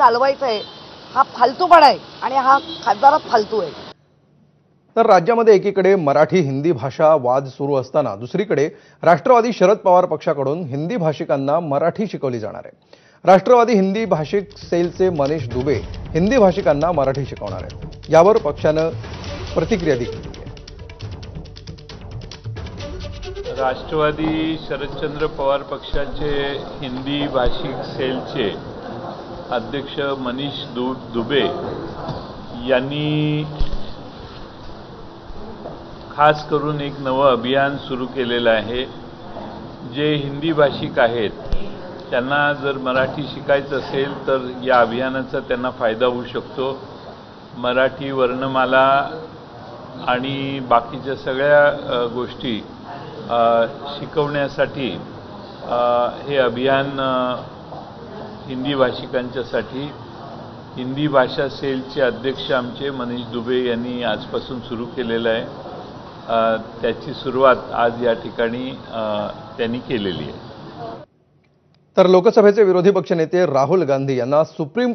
चालवायचं आहे हा फालतूपणा आहे आणि हा खासदारात फालतू आहे। तर राज्यामध्ये एकीकडे मराठी हिंदी भाषा वाद सुरू असताना दुसरीकडे राष्ट्रवादी शरद पवार पक्षाकडून हिंदी भाषिकांना मराठी शिकवली जाणार आहे। राष्ट्रवादी हिंदी भाषिक सेलचे मनीष दुबे हिंदी भाषिकांना मराठी शिकवणार आहेत। यावर पक्षानं प्रतिक्रिया दिली आहे। राष्ट्रवादी शरदचंद्र पवार पक्षाचे हिंदी भाषिक सेलचे अध्यक्ष मनीष दुबे यांनी खास करून एक नवं अभियान सुरू केलेलं आहे। जे हिंदी भाषिक आहेत त्यांना जर मराठी शिकायचं असेल तर या अभियानाचा त्यांना फायदा होऊ शकतो। मराठी वर्णमाला आणि बाकीच्या सगळ्या गोष्टी शिकवण्यासाठी हे अभियान हिंदी भाषिकांच्यासाठी हिंदी भाषा सेलचे अध्यक्ष आमचे मनीष दुबे यांनी आजपासून सुरू केलेलं आहे। त्याची सुरुवात आज या ठिकाणी त्यांनी केलेली आहे। तर लोकसभेचे विरोधी पक्षनेते राहुल गांधी यांना सुप्रीम